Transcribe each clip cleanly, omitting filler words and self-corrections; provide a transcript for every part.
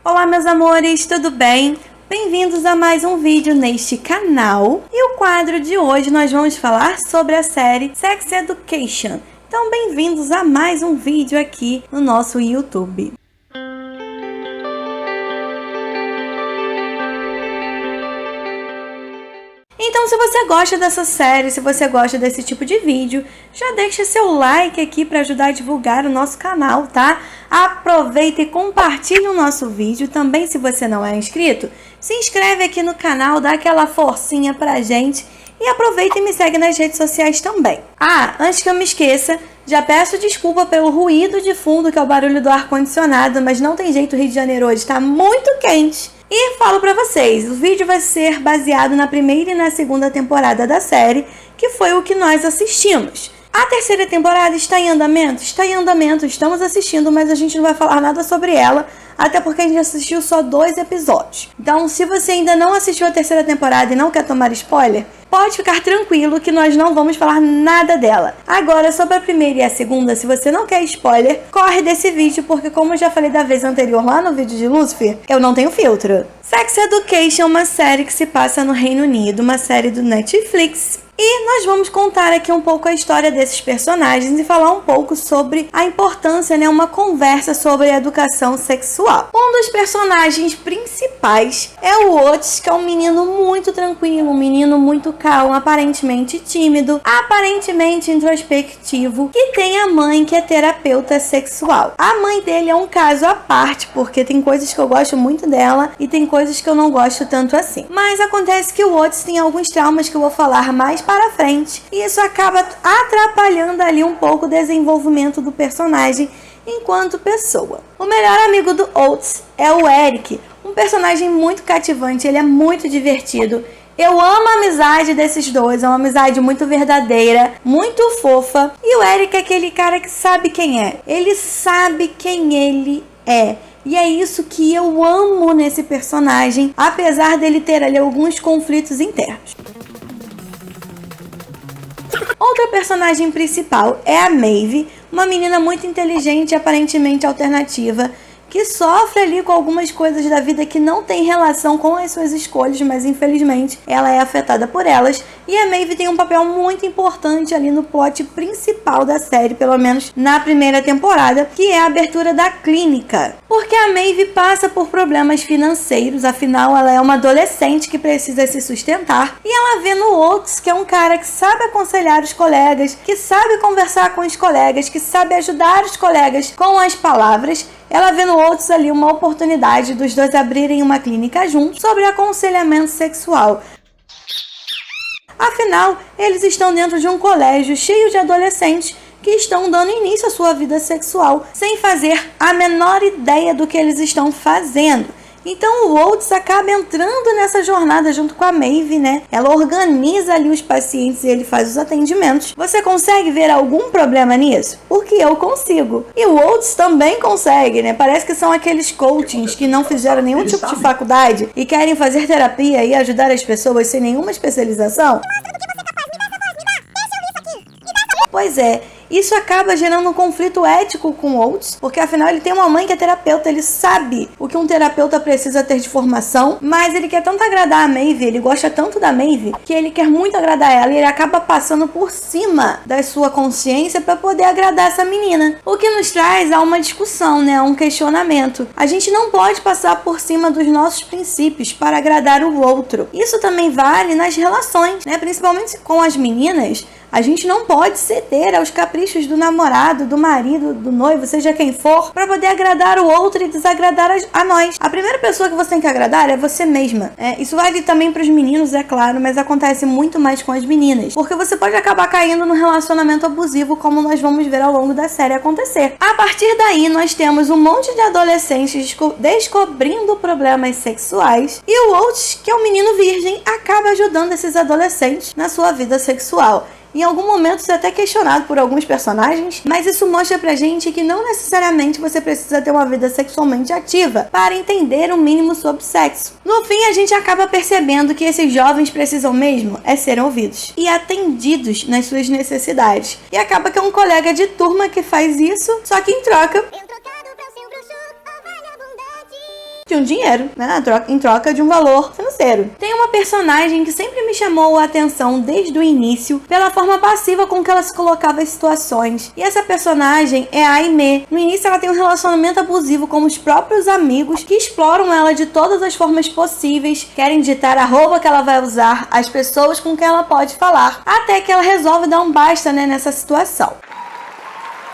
Olá meus amores, tudo bem? Bem-vindos a mais um vídeo neste canal. E o quadro de hoje nós vamos falar sobre a série Sex Education. Então bem-vindos a mais um vídeo aqui no nosso YouTube. Então, se você gosta dessa série, se você gosta desse tipo de vídeo, já deixa seu like aqui para ajudar a divulgar o nosso canal, tá? Aproveita e compartilha o nosso vídeo. Também, se você não é inscrito, se inscreve aqui no canal, dá aquela forcinha pra gente e aproveita e me segue nas redes sociais também. Antes que eu me esqueça, já peço desculpa pelo ruído de fundo, que é o barulho do ar-condicionado, mas não tem jeito, o Rio de Janeiro hoje tá muito quente. E falo pra vocês, o vídeo vai ser baseado na primeira e na segunda temporada da série, que foi o que nós assistimos. A terceira temporada está em andamento? Está em andamento, estamos assistindo, mas a gente não vai falar nada sobre ela, até porque a gente assistiu só 2 episódios. Então, se você ainda não assistiu a terceira temporada e não quer tomar spoiler, pode ficar tranquilo que nós não vamos falar nada dela. Agora, sobre a primeira e a segunda, se você não quer spoiler, corre desse vídeo, porque como eu já falei da vez anterior lá no vídeo de Lucifer, eu não tenho filtro. Sex Education é uma série que se passa no Reino Unido, uma série do Netflix. E nós vamos contar aqui um pouco a história desses personagens e falar um pouco sobre a importância, uma conversa sobre a educação sexual. Um dos personagens principais é o Otis, que é um menino muito tranquilo, um menino muito calmo, aparentemente tímido, aparentemente introspectivo, que tem a mãe que é terapeuta sexual. A mãe dele é um caso à parte, porque tem coisas que eu gosto muito dela e tem coisas que eu não gosto tanto assim. Mas acontece que o Otis tem alguns traumas que eu vou falar mais para frente, e isso acaba atrapalhando ali um pouco o desenvolvimento do personagem enquanto pessoa. O melhor amigo do Otis é o Eric, um personagem muito cativante, ele é muito divertido. Eu amo a amizade desses dois, é uma amizade muito verdadeira, muito fofa, e o Eric é aquele cara que sabe quem é, ele sabe quem ele é. E é isso que eu amo nesse personagem, apesar dele ter ali alguns conflitos internos. Outra personagem principal é a Maeve, uma menina muito inteligente e aparentemente alternativa, que sofre ali com algumas coisas da vida que não tem relação com as suas escolhas, mas infelizmente ela é afetada por elas. E a Maeve tem um papel muito importante ali no plot principal da série, pelo menos na primeira temporada, que é a abertura da clínica. Porque a Maeve passa por problemas financeiros, afinal ela é uma adolescente que precisa se sustentar. E ela vê no Otis, que é um cara que sabe aconselhar os colegas, que sabe conversar com os colegas, que sabe ajudar os colegas com as palavras. Ela vê no Otis ali uma oportunidade dos dois abrirem uma clínica juntos sobre aconselhamento sexual. Afinal, eles estão dentro de um colégio cheio de adolescentes que estão dando início à sua vida sexual sem fazer a menor ideia do que eles estão fazendo. Então o Otis acaba entrando nessa jornada junto com a Maeve, Ela organiza ali os pacientes e ele faz os atendimentos. Você consegue ver algum problema nisso? Porque eu consigo. E o Otis também consegue, Parece que são aqueles coachings que não fizeram nenhum tipo de faculdade e querem fazer terapia e ajudar as pessoas sem nenhuma especialização. Pois é. Isso acaba gerando um conflito ético com o Otis, porque afinal ele tem uma mãe que é terapeuta, ele sabe o que um terapeuta precisa ter de formação, mas ele quer tanto agradar a Maeve, ele gosta tanto da Maeve, que ele quer muito agradar ela e ele acaba passando por cima da sua consciência para poder agradar essa menina. O que nos traz a uma discussão, a um questionamento. A gente não pode passar por cima dos nossos princípios para agradar o outro. Isso também vale nas relações, principalmente com as meninas. A gente não pode ceder aos caprichos do namorado, do marido, do noivo, seja quem for, para poder agradar o outro e desagradar a nós. A primeira pessoa que você tem que agradar é você mesma. Isso vale também para os meninos, é claro, mas acontece muito mais com as meninas. Porque você pode acabar caindo num relacionamento abusivo, como nós vamos ver ao longo da série acontecer. A partir daí, nós temos um monte de adolescentes descobrindo problemas sexuais. E o Otis, que é um menino virgem, acaba ajudando esses adolescentes na sua vida sexual. Em algum momento isso é até questionado por alguns personagens, mas isso mostra pra gente que não necessariamente você precisa ter uma vida sexualmente ativa para entender o mínimo sobre sexo. No fim, a gente acaba percebendo que esses jovens precisam mesmo ser ouvidos e atendidos nas suas necessidades. E acaba que é um colega de turma que faz isso, só que em troca de um dinheiro, né? Em troca de um valor financeiro. Tem uma personagem que sempre me chamou a atenção desde o início pela forma passiva com que ela se colocava em situações. E essa personagem é a Aimee. No início ela tem um relacionamento abusivo com os próprios amigos que exploram ela de todas as formas possíveis, querem ditar a roupa que ela vai usar, as pessoas com quem ela pode falar, até que ela resolve dar um basta, né, nessa situação.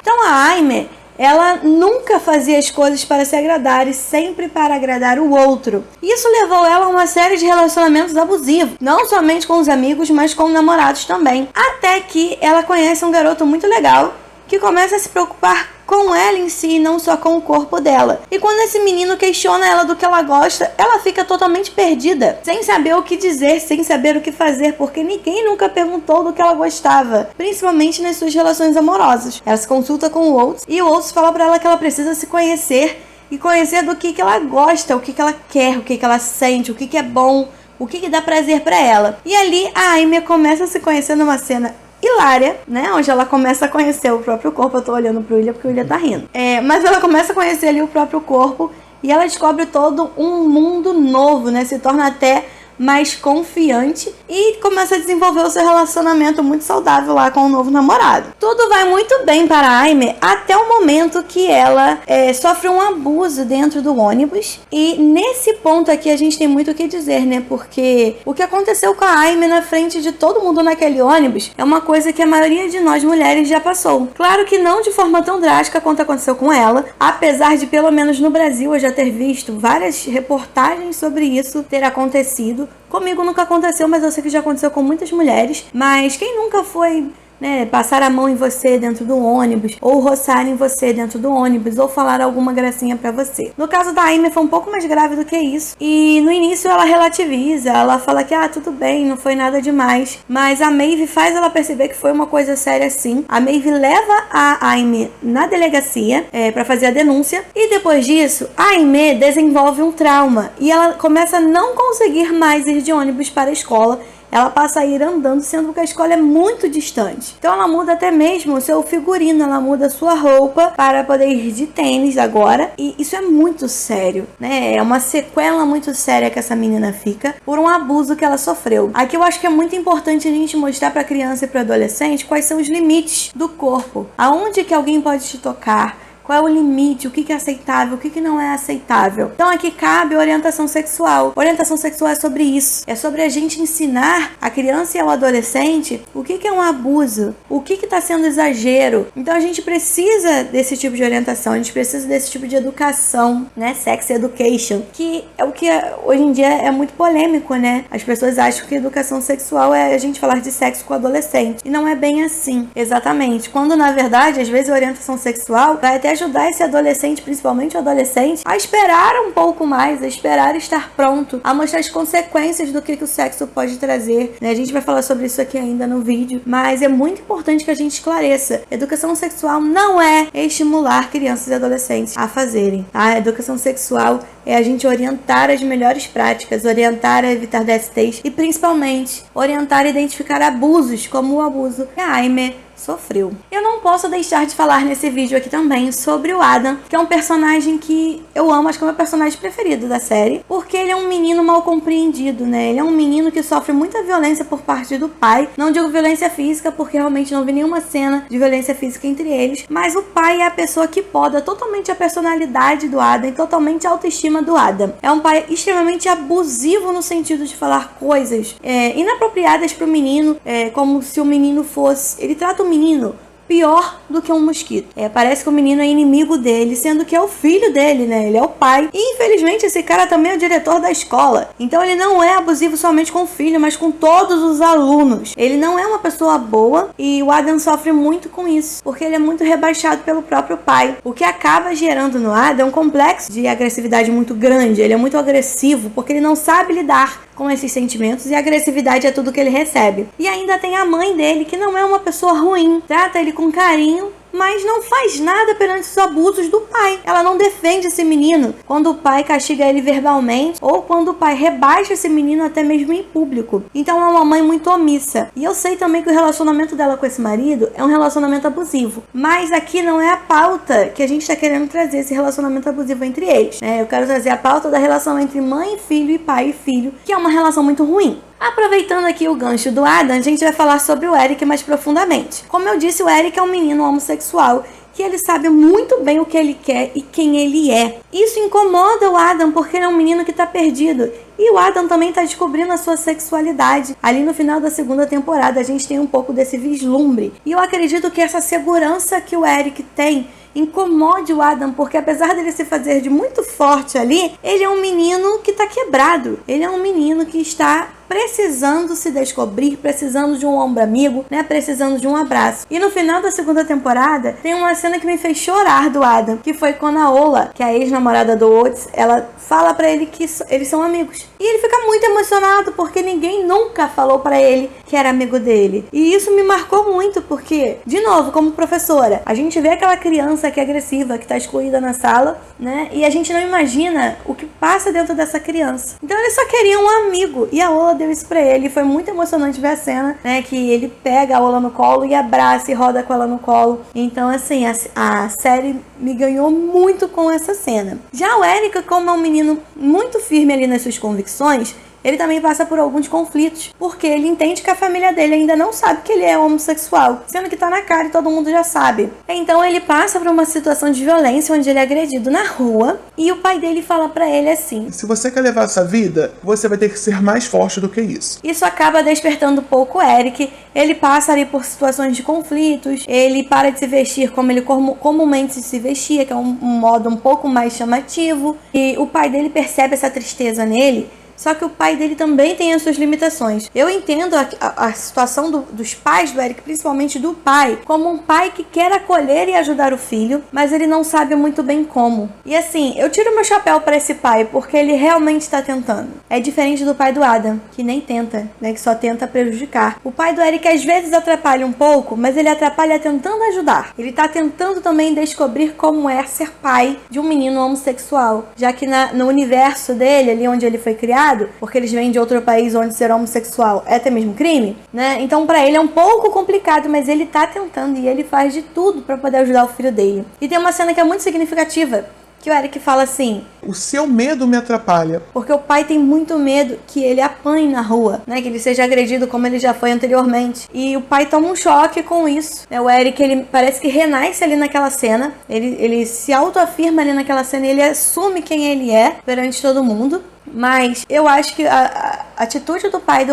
Então a Aimee, ela nunca fazia as coisas para se agradar e sempre para agradar o outro. Isso levou ela a uma série de relacionamentos abusivos, não somente com os amigos, mas com namorados também. Até que ela conhece um garoto muito legal que começa a se preocupar com ela em si, não só com o corpo dela. E quando esse menino questiona ela do que ela gosta, ela fica totalmente perdida, sem saber o que dizer, sem saber o que fazer, porque ninguém nunca perguntou do que ela gostava, principalmente nas suas relações amorosas. Ela se consulta com o Oates e o Oates fala pra ela que ela precisa se conhecer e conhecer do que ela gosta, o que ela quer, o que ela sente, o que é bom, o que dá prazer pra ela. E ali a Aimee começa a se conhecer numa cena hilária, né? Onde ela começa a conhecer o próprio corpo. Eu tô olhando pro William porque o William tá rindo. Mas ela começa a conhecer ali o próprio corpo e ela descobre todo um mundo novo, né? Se torna até mais confiante e começa a desenvolver o seu relacionamento muito saudável lá com o novo namorado. Tudo vai muito bem para a Aimee até o momento que ela sofre um abuso dentro do ônibus, e nesse ponto aqui a gente tem muito o que dizer, né? Porque o que aconteceu com a Aimee na frente de todo mundo naquele ônibus é uma coisa que a maioria de nós mulheres já passou. Claro que não de forma tão drástica quanto aconteceu com ela, apesar de pelo menos no Brasil eu já ter visto várias reportagens sobre isso ter acontecido. Comigo nunca aconteceu, mas eu sei que já aconteceu com muitas mulheres. Mas quem nunca foi, né, passar a mão em você dentro do ônibus, ou roçar em você dentro do ônibus, ou falar alguma gracinha pra você? No caso da Aimee foi um pouco mais grave do que isso. E no início ela relativiza, ela fala que tudo bem, não foi nada demais. Mas a Maeve faz ela perceber que foi uma coisa séria sim. A Maeve leva a Aimee na delegacia pra fazer a denúncia. E depois disso, a Aimee desenvolve um trauma e ela começa a não conseguir mais ir de ônibus para a escola. Ela passa a ir andando, sendo que a escola é muito distante. Então ela muda até mesmo o seu figurino, ela muda a sua roupa para poder ir de tênis agora. E isso é muito sério, né? É uma sequela muito séria que essa menina fica por um abuso que ela sofreu. Aqui eu acho que é muito importante a gente mostrar para criança e para adolescente quais são os limites do corpo. Aonde que alguém pode te tocar? Qual é o limite? O que é aceitável? O que não é aceitável? Então aqui cabe orientação sexual. Orientação sexual é sobre isso. É sobre a gente ensinar a criança e ao adolescente o que é um abuso, o que está sendo exagero. Então a gente precisa desse tipo de orientação, a gente precisa desse tipo de educação, né? Sex education, que é o que hoje em dia é muito polêmico, né? As pessoas acham que educação sexual é a gente falar de sexo com o adolescente. E não é bem assim, exatamente. Quando na verdade, às vezes a orientação sexual vai até ajudar esse adolescente, principalmente o adolescente, a esperar um pouco mais, a esperar estar pronto, a mostrar as consequências do que o sexo pode trazer, né? A gente vai falar sobre isso aqui ainda no vídeo, mas é muito importante que a gente esclareça. Educação sexual não é estimular crianças e adolescentes a fazerem. A educação sexual é a gente orientar as melhores práticas, orientar a evitar DSTs e principalmente orientar a identificar abusos, como o abuso que a Aimee sofreu. Eu não posso deixar de falar nesse vídeo aqui também sobre o Adam, que é um personagem que eu amo, acho que é o meu personagem preferido da série, porque ele é um menino mal compreendido, né? Ele é um menino que sofre muita violência por parte do pai. Não digo violência física, porque realmente não vi nenhuma cena de violência física entre eles, mas o pai é a pessoa que poda totalmente a personalidade do Adam e totalmente a autoestima do Adam. É um pai extremamente abusivo no sentido de falar coisas inapropriadas pro menino, como se o menino fosse... Ele trata o menino pior do que um mosquito. Parece que o menino é inimigo dele, sendo que é o filho dele, né? Ele é o pai. E infelizmente esse cara também é o diretor da escola. Então ele não é abusivo somente com o filho, mas com todos os alunos. Ele não é uma pessoa boa e o Adam sofre muito com isso, porque ele é muito rebaixado pelo próprio pai. O que acaba gerando no Adam um complexo de agressividade muito grande. Ele é muito agressivo porque ele não sabe lidar com esses sentimentos e a agressividade é tudo que ele recebe. E ainda tem a mãe dele, que não é uma pessoa ruim, trata ele com carinho, mas não faz nada perante os abusos do pai. Ela não defende esse menino quando o pai castiga ele verbalmente ou quando o pai rebaixa esse menino até mesmo em público. Então é uma mãe muito omissa. E eu sei também que o relacionamento dela com esse marido é um relacionamento abusivo, mas aqui não é a pauta que a gente está querendo trazer, esse relacionamento abusivo entre eles, né? Eu quero trazer a pauta da relação entre mãe e filho e pai e filho, que é uma relação muito ruim. Aproveitando aqui o gancho do Adam, a gente vai falar sobre o Eric mais profundamente. Como eu disse, o Eric é um menino homossexual que ele sabe muito bem o que ele quer e quem ele é. Isso incomoda o Adam porque ele é um menino que está perdido. E o Adam também está descobrindo a sua sexualidade. Ali no final da segunda temporada a gente tem um pouco desse vislumbre. E eu acredito que essa segurança que o Eric tem incomode o Adam, porque apesar dele se fazer de muito forte ali, ele é um menino que está quebrado. Ele é um menino que está precisando se descobrir, precisando de um ombro amigo, né? Precisando de um abraço. E no final da segunda temporada, tem uma cena que me fez chorar do Adam, que foi quando a Ola, que é a ex-namorada do Otis, ela fala pra ele que eles são amigos. E ele fica muito emocionado, porque ninguém nunca falou pra ele que era amigo dele. E isso me marcou muito, porque, de novo, como professora, a gente vê aquela criança que é agressiva, que tá excluída na sala, né? E a gente não imagina o que passa dentro dessa criança. Então ele só queria um amigo, e a Ola deu isso pra ele. Foi muito emocionante ver a cena, né? Que ele pega a Ola no colo e abraça e roda com ela no colo. Então, assim, a série me ganhou muito com essa cena. Já o Eric, como é um menino muito firme ali nas suas convicções, ele também passa por alguns conflitos, porque ele entende que a família dele ainda não sabe que ele é homossexual, sendo que tá na cara e todo mundo já sabe. Então ele passa por uma situação de violência onde ele é agredido na rua e o pai dele fala pra ele assim: se você quer levar essa vida, você vai ter que ser mais forte do que isso. Isso acaba despertando um pouco o Eric. Ele passa ali por situações de conflitos, ele para de se vestir como ele comumente se vestia, que é um modo um pouco mais chamativo, e o pai dele percebe essa tristeza nele. Só que o pai dele também tem as suas limitações. Eu entendo a situação dos pais do Eric, principalmente do pai, como um pai que quer acolher e ajudar o filho, mas ele não sabe muito bem como. E assim, eu tiro meu chapéu para esse pai, porque ele realmente está tentando. É diferente do pai do Adam, que nem tenta, né, que só tenta prejudicar. O pai do Eric às vezes atrapalha um pouco, mas ele atrapalha tentando ajudar. Ele está tentando também descobrir como é ser pai de um menino homossexual, já que no universo dele, ali onde ele foi criado, porque eles vêm de outro país onde ser homossexual é até mesmo crime, né? Então pra ele é um pouco complicado, mas ele tá tentando e ele faz de tudo pra poder ajudar o filho dele. E tem uma cena que é muito significativa, que o Eric fala assim: o seu medo me atrapalha. Porque o pai tem muito medo que ele apanhe na rua, né? Que ele seja agredido como ele já foi anteriormente. E o pai toma um choque com isso, né? O Eric, ele parece que renasce ali naquela cena. Ele se autoafirma ali naquela cena e ele assume quem ele é perante todo mundo. Mas eu acho que a atitude do pai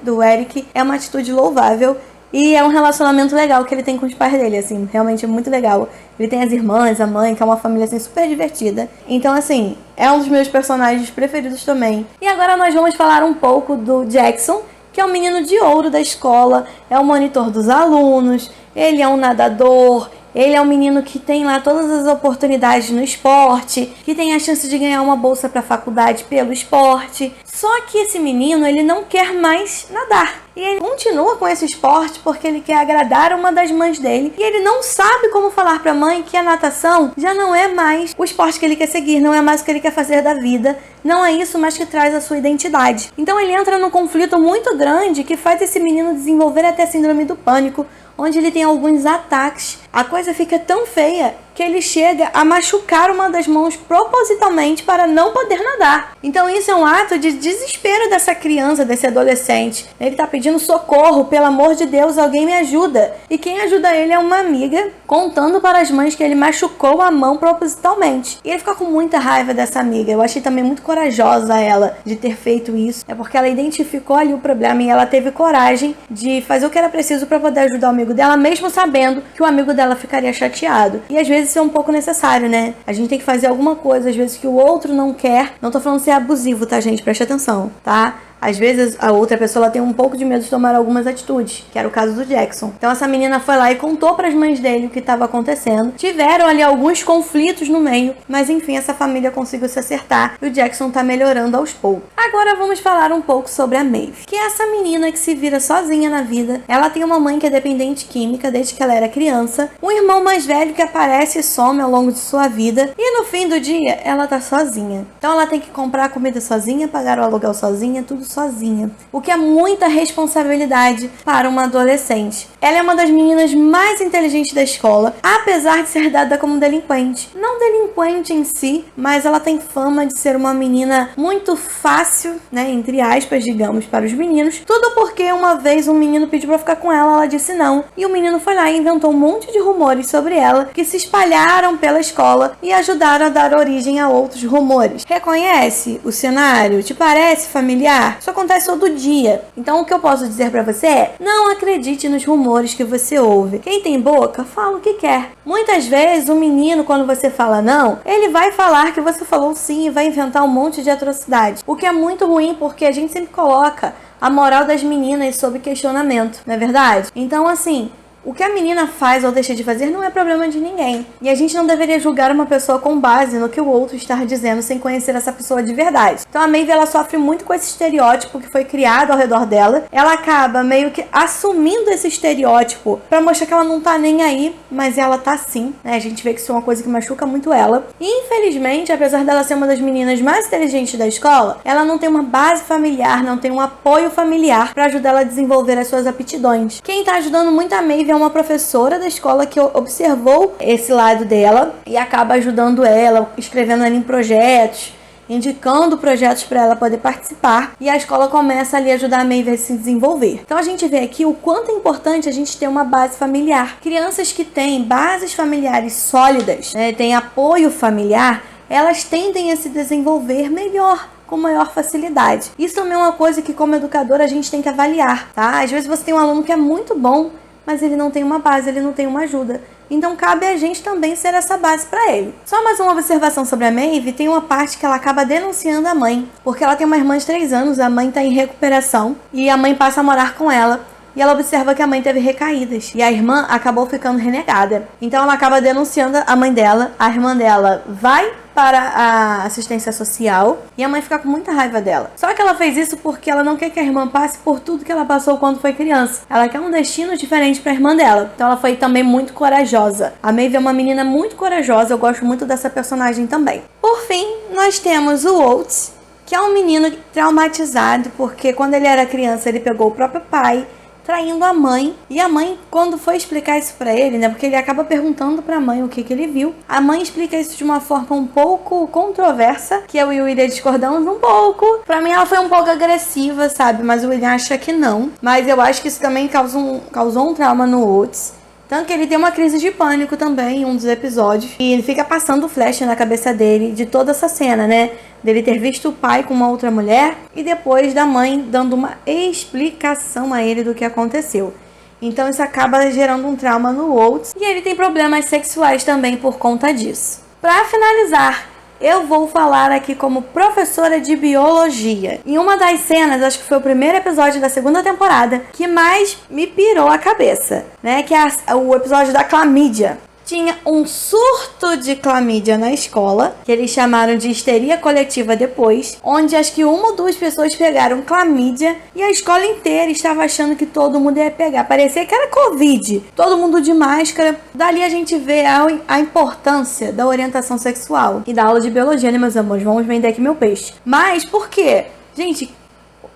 do Eric é uma atitude louvável. E é um relacionamento legal que ele tem com os pais dele, assim, realmente é muito legal. Ele tem as irmãs, a mãe, que é uma família, assim, super divertida. Então, assim, é um dos meus personagens preferidos também. E agora nós vamos falar um pouco do Jackson, que é o menino de ouro da escola, é o monitor dos alunos, ele é um nadador, ele é um menino que tem lá todas as oportunidades no esporte, que tem a chance de ganhar uma bolsa para a faculdade pelo esporte. Só que esse menino, ele não quer mais nadar. E ele continua com esse esporte porque ele quer agradar uma das mães dele. E ele não sabe como falar para a mãe que a natação já não é mais o esporte que ele quer seguir, não é mais o que ele quer fazer da vida. Não é isso mais que traz a sua identidade. Então ele entra num conflito muito grande que faz esse menino desenvolver até síndrome do pânico, onde ele tem alguns ataques. A coisa fica tão feia que ele chega a machucar uma das mãos propositalmente para não poder nadar. Então isso é um ato de desespero dessa criança, desse adolescente. Ele está pedindo socorro, pelo amor de Deus, alguém me ajuda. E quem ajuda ele é uma amiga, contando para as mães que ele machucou a mão propositalmente. E ele fica com muita raiva dessa amiga. Eu achei também muito corajosa ela de ter feito isso. É porque ela identificou ali o problema e ela teve coragem de fazer o que era preciso para poder ajudar o amigo dela, mesmo sabendo que o amigo dela ficaria chateado. E às vezes isso é um pouco necessário, né? A gente tem que fazer alguma coisa, às vezes que o outro não quer. Não tô falando ser abusivo, tá, gente? Preste atenção, tá? Às vezes a outra pessoa ela tem um pouco de medo de tomar algumas atitudes, que era o caso do Jackson. Então essa menina foi lá e contou para as mães dele o que estava acontecendo. Tiveram ali alguns conflitos no meio, mas enfim, essa família conseguiu se acertar e o Jackson tá melhorando aos poucos. Agora vamos falar um pouco sobre a Maeve, que é essa menina que se vira sozinha na vida. Ela tem uma mãe que é dependente química desde que ela era criança, um irmão mais velho que aparece e some ao longo de sua vida, e no fim do dia ela tá sozinha. Então ela tem que comprar a comida sozinha, pagar o aluguel sozinha, tudo sozinha, o que é muita responsabilidade para uma adolescente. Ela é uma das meninas mais inteligentes da escola, apesar de ser dada como delinquente. Não delinquente em si, mas ela tem fama de ser uma menina muito fácil, né, entre aspas, digamos, para os meninos. Tudo porque uma vez um menino pediu para ficar com ela disse não, e o menino foi lá e inventou um monte de rumores sobre ela que se espalharam pela escola e ajudaram a dar origem a outros rumores. Reconhece o cenário? Te parece familiar? Isso acontece todo dia. Então o que eu posso dizer pra você é: não acredite nos rumores que você ouve. Quem tem boca, fala o que quer. Muitas vezes o menino, quando você fala não, ele vai falar que você falou sim e vai inventar um monte de atrocidades. O que é muito ruim, porque a gente sempre coloca a moral das meninas sob questionamento, não é verdade? Então assim, o que a menina faz ou deixa de fazer não é problema de ninguém. E a gente não deveria julgar uma pessoa com base no que o outro está dizendo sem conhecer essa pessoa de verdade. Então a Maeve, ela sofre muito com esse estereótipo que foi criado ao redor dela. Ela acaba meio que assumindo esse estereótipo pra mostrar que ela não tá nem aí, mas ela tá sim, né? A gente vê que isso é uma coisa que machuca muito ela. E infelizmente, apesar dela ser uma das meninas mais inteligentes da escola, ela não tem uma base familiar, não tem um apoio familiar pra ajudar ela a desenvolver as suas aptidões. Quem tá ajudando muito a Maeve é uma professora da escola que observou esse lado dela e acaba ajudando ela, escrevendo ali em projetos, indicando projetos para ela poder participar, e a escola começa ali a ajudar a Maeve a se desenvolver. Então a gente vê aqui o quanto é importante a gente ter uma base familiar. Crianças que têm bases familiares sólidas, né, têm apoio familiar, elas tendem a se desenvolver melhor, com maior facilidade. Isso também é uma coisa que como educador a gente tem que avaliar, tá? Às vezes você tem um aluno que é muito bom, mas ele não tem uma base, ele não tem uma ajuda. Então cabe a gente também ser essa base para ele. Só mais uma observação sobre a Maeve: tem uma parte que ela acaba denunciando a mãe, porque ela tem uma irmã de 3 anos, a mãe está em recuperação, e a mãe passa a morar com ela. E ela observa que a mãe teve recaídas. E a irmã acabou ficando renegada. Então ela acaba denunciando a mãe dela. A irmã dela vai para a assistência social e a mãe fica com muita raiva dela. Só que ela fez isso porque ela não quer que a irmã passe por tudo que ela passou quando foi criança. Ela quer um destino diferente para a irmã dela. Então ela foi também muito corajosa. A Maeve é uma menina muito corajosa. Eu gosto muito dessa personagem também. Por fim, nós temos o Oates, que é um menino traumatizado porque quando ele era criança ele pegou o próprio pai traindo a mãe, e a mãe, quando foi explicar isso pra ele, né, porque ele acaba perguntando pra mãe o que ele viu, a mãe explica isso de uma forma um pouco controversa, que eu e o William discordamos um pouco. Pra mim ela foi um pouco agressiva, sabe, mas o William acha que não, mas eu acho que isso também causou um trauma no Oates. Tanto que ele tem uma crise de pânico também em um dos episódios. E ele fica passando flash na cabeça dele de toda essa cena, né? Dele ter visto o pai com uma outra mulher e depois da mãe dando uma explicação a ele do que aconteceu. Então isso acaba gerando um trauma no Oates. E ele tem problemas sexuais também por conta disso. Pra finalizar, eu vou falar aqui como professora de biologia. Em uma das cenas, acho que foi o primeiro episódio da segunda temporada, que mais me pirou a cabeça, né? Que é o episódio da clamídia. Tinha um surto de clamídia na escola, que eles chamaram de histeria coletiva depois, onde acho que uma ou duas pessoas pegaram clamídia e a escola inteira estava achando que todo mundo ia pegar. Parecia que era Covid, todo mundo de máscara. Dali a gente vê a importância da orientação sexual e da aula de biologia, né, meus amores? Vamos vender aqui meu peixe. Mas por quê? Gente,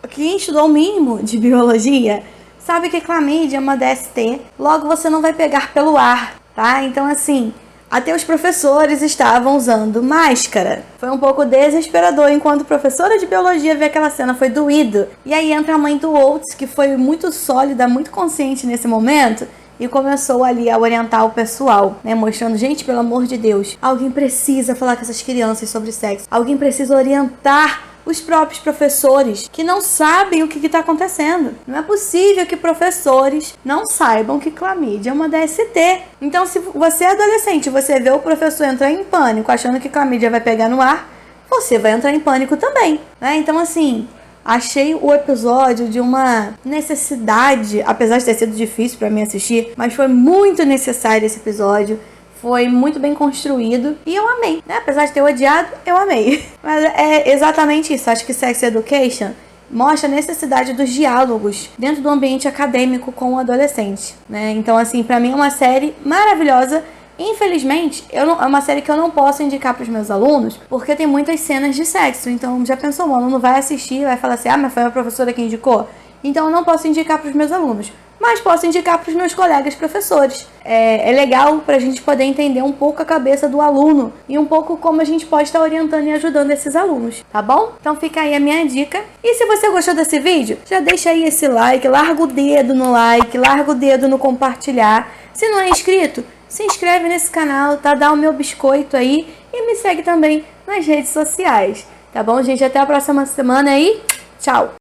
quem estudou o mínimo de biologia sabe que clamídia é uma DST, logo você não vai pegar pelo ar. Tá? Então assim, até os professores estavam usando máscara. Foi um pouco desesperador. Enquanto professora de biologia vê aquela cena, foi doído. E aí entra a mãe do Oates, que foi muito sólida, muito consciente nesse momento, e começou ali a orientar o pessoal, né? Mostrando, gente, pelo amor de Deus, alguém precisa falar com essas crianças sobre sexo. Alguém precisa orientar os próprios professores que não sabem o que está acontecendo. Não é possível que professores não saibam que clamídia é uma DST. Então, se você é adolescente, você vê o professor entrar em pânico, achando que clamídia vai pegar no ar, você vai entrar em pânico também, né? Então, assim, Achei o episódio de uma necessidade, apesar de ter sido difícil pra mim assistir, mas foi muito necessário esse episódio. Foi muito bem construído e eu amei, né? Apesar de ter odiado, eu amei. Mas é exatamente isso. Acho que Sex Education mostra a necessidade dos diálogos dentro do ambiente acadêmico com o adolescente, né? Então, assim, pra mim é uma série maravilhosa. Infelizmente, é uma série que eu não posso indicar para os meus alunos, porque tem muitas cenas de sexo. Então, já pensou, o aluno vai assistir, vai falar assim, mas foi a professora que indicou? Então, eu não posso indicar para os meus alunos, mas posso indicar para os meus colegas professores. É legal para a gente poder entender um pouco a cabeça do aluno e um pouco como a gente pode estar orientando e ajudando esses alunos, tá bom? Então fica aí a minha dica. E se você gostou desse vídeo, já deixa aí esse like, larga o dedo no like, larga o dedo no compartilhar. Se não é inscrito, se inscreve nesse canal, tá? Dá o meu biscoito aí e me segue também nas redes sociais, tá bom, gente? Até a próxima semana aí. Tchau!